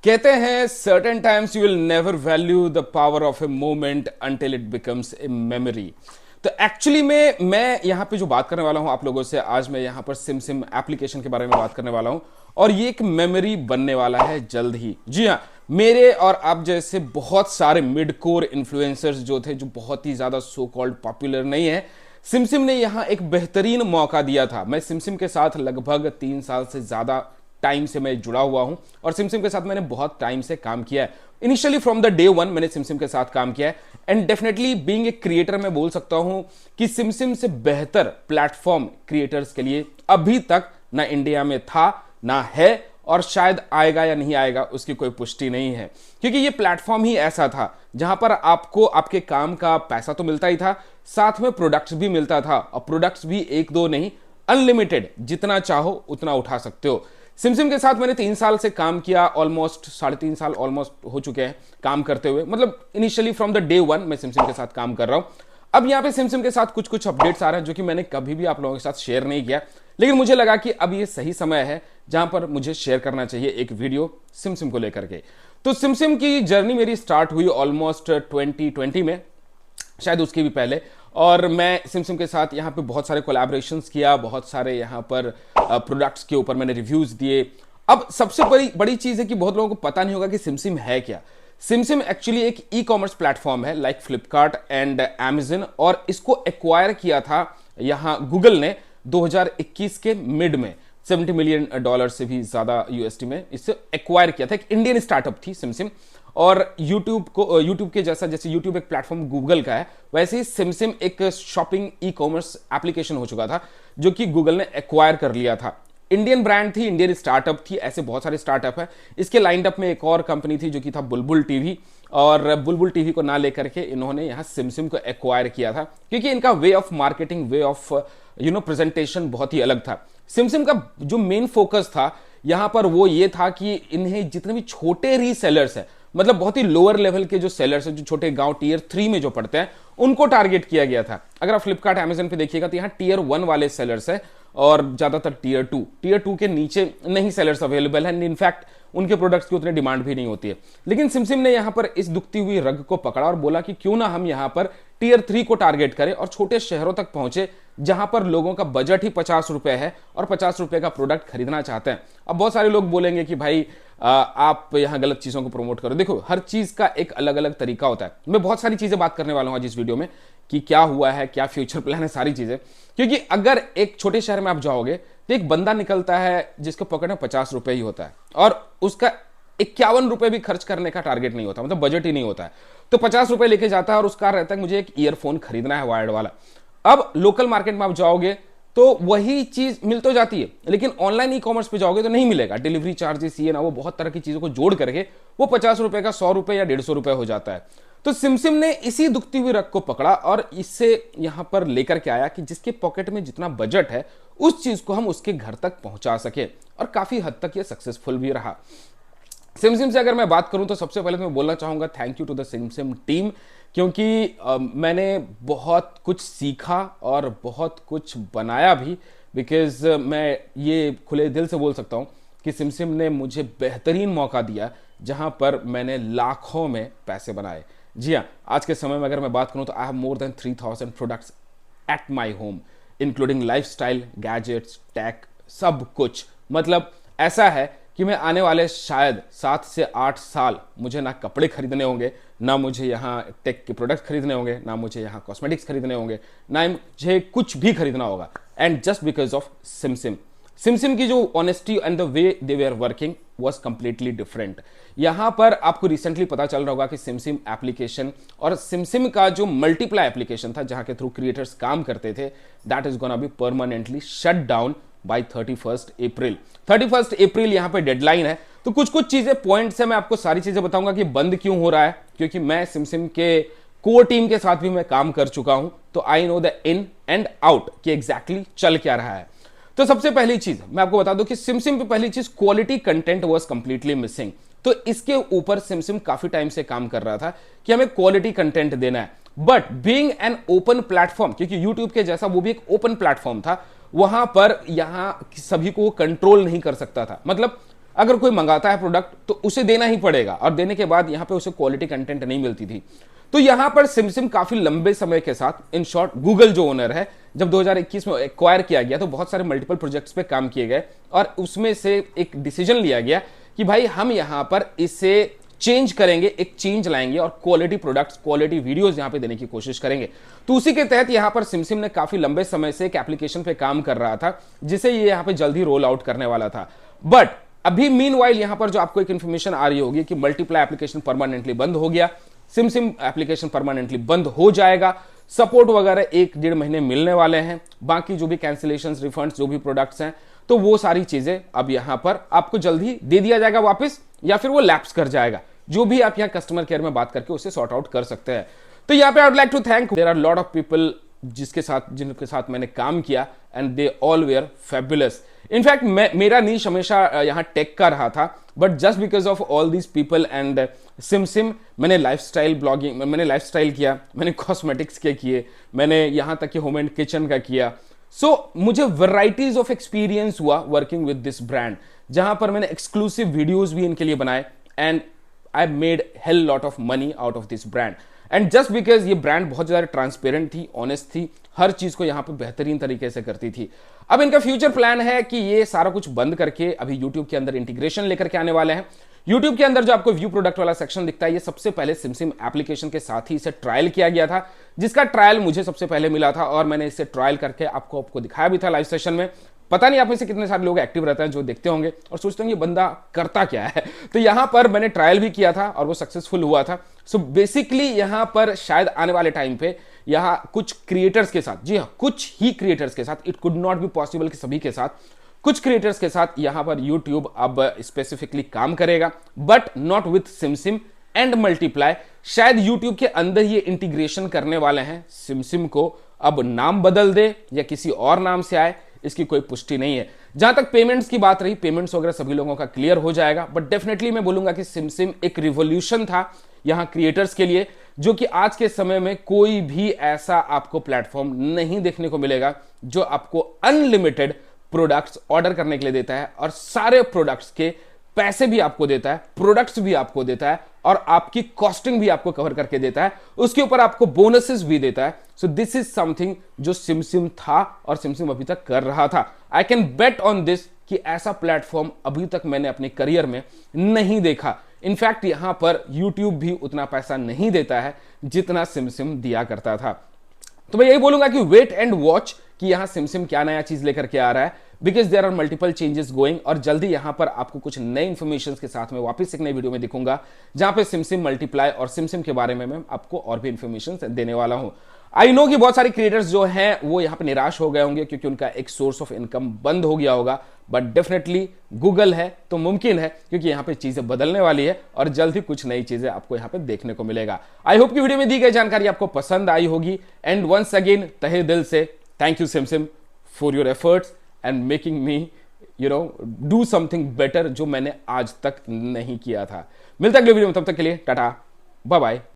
कहते हैं certain times you will never value the power of a moment until it becomes a memory. तो actually में मैं यहां पे जो बात करने वाला हूं आप लोगों से, आज मैं यहां पर सिम एप्लीकेशन के बारे में बात करने वाला हूं और ये एक मेमोरी बनने वाला है जल्द ही। जी हाँ, मेरे और आप जैसे बहुत सारे मिड कोर इन्फ्लुएंसर्स जो थे, जो बहुत ही ज्यादा सो कॉल्ड पॉपुलर नहीं है, सिमसिम ने यहां एक बेहतरीन मौका दिया था। मैं सिमसिम के साथ लगभग 3 साल से ज्यादा टाइम से मैं जुड़ा हुआ हूं और सिमसिम के साथ मैंने बहुत टाइम से काम किया है। Initially from the day one मैंने सिमसिम के साथ काम किया है and definitely being a creator मैं बोल सकता हूं कि सिमसिम से बेहतर प्लेटफॉर्म क्रिएटर्स के लिए अभी तक ना इंडिया में था, ना है और शायद आएगा या नहीं आएगा उसकी कोई पुष्टि नहीं है, क्योंकि ये प्लेटफॉर्म ही ऐसा था जहां पर आपको आपके काम का पैसा तो मिलता ही था, साथ में प्रोडक्ट्स भी मिलता था और प्रोडक्ट्स भी एक दो नहीं, अनलिमिटेड, जितना चाहो उतना उठा सकते हो। सिमसिम के साथ मैंने 3 साल से काम किया, ऑलमोस्ट 3.5 साल ऑलमोस्ट हो चुके हैं काम करते हुए। मतलब initially from the day one मैं सिमसिम के साथ काम कर रहा हूं। अब यहाँ पे सिमसिम के साथ कुछ कुछ अपडेट्स आ रहे हैं जो कि मैंने कभी भी आप लोगों के साथ शेयर नहीं किया, लेकिन मुझे लगा कि अब ये सही समय है जहां पर मुझे शेयर करना चाहिए एक वीडियो सिमसिम को लेकर के। तो सिमसिम की जर्नी मेरी स्टार्ट हुई ऑलमोस्ट 2020 में, शायद उसके भी पहले, और मैं सिमसिम के साथ यहाँ पे बहुत सारे कोलैबोरेशंस किया, बहुत सारे यहाँ पर प्रोडक्ट्स के ऊपर मैंने रिव्यूज दिए। अब सबसे बड़ी बड़ी चीज है कि बहुत लोगों को पता नहीं होगा कि सिमसिम है क्या। सिमसिम एक्चुअली एक ई कॉमर्स प्लेटफॉर्म है लाइक फ्लिपकार्ट एंड Amazon, और इसको एक्वायर किया था यहाँ गूगल ने 2021 के मिड में $70 मिलियन से भी ज्यादा यूएसडी में इससे एक्वायर किया था। एक इंडियन स्टार्टअप थी सिमसिम, और यूट्यूब के जैसे यूट्यूब एक प्लेटफॉर्म गूगल का है, वैसे ही सिमसिम एक शॉपिंग ई कॉमर्स एप्लीकेशन हो चुका था जो कि गूगल ने एक्वायर कर लिया था। इंडियन ब्रांड थी, इंडियन स्टार्टअप थी, ऐसे बहुत सारे स्टार्टअप है। इसके लाइंड अप में एक और कंपनी थी जो कि था बुलबुल टीवी, और बुलबुल टीवी को ना लेकर के इन्होंने यहाँ सिमसिम को एक्वायर किया था क्योंकि इनका way of marketing, way of presentation बहुत ही अलग था। सिमसिम का जो मेन फोकस था यहां पर वो ये था कि इन्हें जितने भी छोटे रीसेलर्स हैं, मतलब बहुत ही लोअर लेवल के जो सेलर्स हैं, जो छोटे गांव टियर 3 में जो पड़ते हैं, उनको टारगेट किया गया था। अगर आप फ्लिपकार्ट Amazon पे देखिएगा तो यहाँ टियर 1 वाले सेलर्स हैं और ज्यादातर टियर 2 के नीचे नहीं सेलर्स अवेलेबल है। इनफैक्ट उनके प्रोडक्ट्स की उतनी डिमांड भी नहीं होती है। लेकिन सिमसिम ने यहां पर इस दुखती हुई रग को पकड़ा और बोला कि क्यों ना हम यहां पर टियर 3 को टारगेट करें और छोटे शहरों तक पहुंचे जहां पर लोगों का बजट ही 50 रुपए है और 50 रुपए का प्रोडक्ट खरीदना चाहते हैं। अब बहुत सारे लोग बोलेंगे कि भाई आप यहां गलत चीजों को प्रमोट करो। देखो, हर चीज का एक अलग अलग तरीका होता है। मैं बहुत सारी चीजें बात करने वाला हूं आज इस वीडियो में कि क्या हुआ है, क्या फ्यूचर प्लान है, सारी चीजें। क्योंकि अगर एक छोटे शहर में आप जाओगे तो एक बंदा निकलता है जिसके पॉकेट में 50 रुपए ही होता है और उसका 51 रुपए भी खर्च करने का टारगेट नहीं होता, मतलब बजट ही नहीं होता है। तो 50 रुपए लेके जाता है और उसका रहता है मुझे एक ईयरफोन खरीदना है वायर्ड वाला। अब लोकल मार्केट में आप जाओगे तो वही चीज मिल तो जाती है, लेकिन ऑनलाइन ई कॉमर्स पे जाओगे तो नहीं मिलेगा। डिलीवरी चार्जेस, ये ना वो, बहुत तरह की चीजों को जोड़ करके वो 50 रुपए का 100 रुपए या 150 रुपए हो जाता है। तो सिमसिम ने इसी दुखती हुई रग को पकड़ा और इससे यहां पर लेकर के आया कि जिसके पॉकेट में जितना बजट है उस चीज को हम उसके घर तक पहुंचा सके, और काफी हद तक ये सक्सेसफुल भी रहा। सिमसिम से अगर मैं बात करूं तो सबसे पहले तो मैं बोलना चाहूंगा thank you to the Simsim team, क्योंकि मैंने बहुत कुछ सीखा और बहुत कुछ बनाया भी। बिकॉज मैं ये खुले दिल से बोल सकता हूं कि सिमसिम ने मुझे बेहतरीन मौका दिया जहां पर मैंने लाखों में पैसे बनाए। जी हाँ, आज के समय में अगर मैं बात करूं तो I have more than 3000 products at my home, including lifestyle, gadgets, tech, सब कुछ। मतलब ऐसा है कि मैं आने वाले शायद 7 से 8 साल मुझे ना कपड़े खरीदने होंगे, ना मुझे यहाँ टेक के प्रोडक्ट खरीदने होंगे, ना मुझे यहाँ कॉस्मेटिक्स खरीदने होंगे, ना मुझे कुछ भी खरीदना होगा। And just because of Simsim. Simsim की जो honesty and the way they way are working was completely different. यहां पर आपको रिसेंटली पता चल रहा होगा कि सिमसिम एप्लीकेशन और सिमसिम का जो मल्टीप्लाई एप्लीकेशन था जहां के थ्रू क्रिएटर्स काम करते थे, that is gonna be permanently shut down by 31 अप्रैल। 31 अप्रैल यहां पे डेडलाइन है। तो कुछ कुछ चीजें पॉइंट से मैं आपको सारी चीजें बताऊंगा कि बंद क्यों हो रहा है, क्योंकि मैं सिमसिम के कोर टीम के साथ भी मैं काम कर चुका हूं, तो I know the in and out कि एग्जैक्टली चल क्या रहा है। तो सबसे पहली चीज मैं आपको बता दूं कि सिमसिम पे पहली चीज quality content was completely missing. तो इसके ऊपर सिमसिम काफी टाइम से काम कर रहा था कि हमें क्वालिटी कंटेंट देना है। But being an open platform, क्योंकि यूट्यूब के जैसा वो भी एक ओपन प्लेटफॉर्म था, वहां पर यहां सभी को कंट्रोल नहीं कर सकता था। मतलब अगर कोई मंगाता है प्रोडक्ट तो उसे देना ही पड़ेगा, और देने के बाद यहां पे उसे क्वालिटी कंटेंट नहीं मिलती थी। तो यहां पर सिमसिम काफी लंबे समय के साथ, इन शॉर्ट गूगल जो ओनर है, जब 2021 में एक्वायर किया गया तो बहुत सारे मल्टीपल प्रोजेक्ट्स पे काम किए गए, और उसमें से एक डिसीजन लिया गया कि भाई हम यहां पर इसे चेंज करेंगे, एक चेंज लाएंगे और क्वालिटी प्रोडक्ट्स, क्वालिटी वीडियोस यहां पे देने की कोशिश करेंगे। तो उसी के तहत यहां पर सिमसिम ने काफी लंबे समय से एक एप्लीकेशन पे काम कर रहा था, जिसे ये यहां पे जल्दी रोल आउट करने वाला था। बट अभी मीनवाइल यहां पर जो आपको एक इंफॉर्मेशन आ रही होगी कि मल्टीप्लाई एप्लीकेशन परमानेंटली बंद हो गया, सिमसिम एप्लीकेशन परमानेंटली बंद हो जाएगा, सपोर्ट वगैरह 1-1.5 महीने मिलने वाले हैं, बाकी जो भी कैंसिलेशन, रिफंड्स, जो भी प्रोडक्ट्स हैं, तो वो सारी चीजें अब यहां पर आपको जल्दी दे दिया जाएगा वापस, या फिर वो लैप्स कर जाएगा। जो भी आप यहां कस्टमर केयर में बात करके उसे सॉर्ट आउट कर सकते हैं। तो यहां पे I would like to thank, there are lot of people जिनके साथ मैंने काम किया, and they all were fabulous. In fact मेरा नीश हमेशा यहां टेक का रहा था, but just because of all these people and Simsim, मैंने लाइफस्टाइल ब्लॉगिंग, मैंने लाइफस्टाइल किया, मैंने कॉस्मेटिक्स के किए, मैंने यहां तक कि होम एंड किचन का किया। सो मुझे वैराइटीज ऑफ एक्सपीरियंस हुआ वर्किंग विद दिस ब्रांड, जहां पर मैंने एक्सक्लूसिव वीडियोस भी इनके लिए बनाए, and I made hell lot of money out of this brand. And just because ये ब्रांड बहुत ज्यादा ट्रांसपेरेंट थी, ऑनेस्ट थी, हर चीज को यहां पे बेहतरीन तरीके से करती थी। अब इनका फ्यूचर प्लान है कि ये सारा कुछ बंद करके अभी यूट्यूब के अंदर इंटीग्रेशन लेकर के आने वाले हैं। यूट्यूब के अंदर जो आपको व्यू प्रोडक्ट वाला सेक्शन दिखता है, ये सबसे पहले सिमसिम एप्लीकेशन के साथ ही इसे ट्रायल किया गया था, जिसका ट्रायल मुझे सबसे पहले मिला था, और मैंने इसे ट्रायल करके आपको दिखाया भी था लाइव सेशन में। पता नहीं आप में से कितने सारे लोग एक्टिव रहते हैं जो देखते होंगे और सोचते होंगे ये बंदा करता क्या है। तो यहां पर मैंने ट्रायल भी किया था और वो सक्सेसफुल हुआ था। सो बेसिकली यहां पर शायद आने वाले टाइम पे यहां कुछ क्रिएटर्स के साथ, जी हाँ, कुछ ही क्रिएटर्स के साथ, it could not be possible कि सभी के साथ, कुछ क्रिएटर्स के साथ यहां पर यूट्यूब अब स्पेसिफिकली काम करेगा, but not with Simsim and multiply. शायद यूट्यूब के अंदर ये इंटीग्रेशन करने वाले हैं, सिमसिम को अब नाम बदल दे या किसी और नाम से आए, इसकी कोई पुष्टि नहीं है। जहां तक पेमेंट्स की बात रही, पेमेंट्स वगैरह सभी लोगों का क्लियर हो जाएगा, बट डेफिनेटली मैं बोलूंगा कि सिमसिम एक रिवॉल्यूशन था यहां क्रिएटर्स के लिए, जो कि आज के समय में कोई भी ऐसा आपको प्लेटफॉर्म नहीं देखने को मिलेगा जो आपको अनलिमिटेड प्रोडक्ट्स ऑर्डर करने के लिए देता है, और सारे प्रोडक्ट्स के पैसे भी आपको देता है, प्रोडक्ट्स भी आपको देता है, और आपकी कॉस्टिंग भी आपको कवर करके देता है, उसके ऊपर आपको बोनसेस भी देता है। सो दिस इज समथिंग जो सिमसिम था और सिमसिम अभी तक कर रहा था। I can bet on this कि ऐसा प्लेटफॉर्म अभी तक मैंने अपने करियर में नहीं देखा। इनफैक्ट यहां पर यूट्यूब भी उतना पैसा नहीं देता है जितना सिमसिम दिया करता था। तो मैं यही बोलूंगा कि वेट एंड वॉच कि यहां सिमसिम क्या नया चीज लेकर के आ रहा है, because there are multiple changes going, और जल्दी यहां पर आपको कुछ नए इंफॉर्मेशन के साथ में वापस एक नई वीडियो में दिखूंगा, जहां पे सिमसिम मल्टीप्लाई और सिमसिम के बारे में मैं आपको और भी इंफॉर्मेशन देने वाला हूं। आई नो कि बहुत सारे क्रिएटर्स जो हैं वो यहां पे निराश हो गए होंगे क्योंकि उनका एक सोर्स ऑफ इनकम बंद हो गया होगा, बट डेफिनेटली गूगल है तो मुमकिन है, क्योंकि यहां पे चीजें बदलने वाली है और जल्द ही कुछ नई चीजें आपको यहां पे देखने को मिलेगा। आई होप कि वीडियो में दी गई जानकारी आपको पसंद आई होगी, एंड वंस अगेन तहे दिल से thank you Simsim for your efforts and making me do something better, जो मैंने आज तक नहीं किया था। मिलता है अगले वीडियो में, तब तक के लिए टाटा बाय बाय।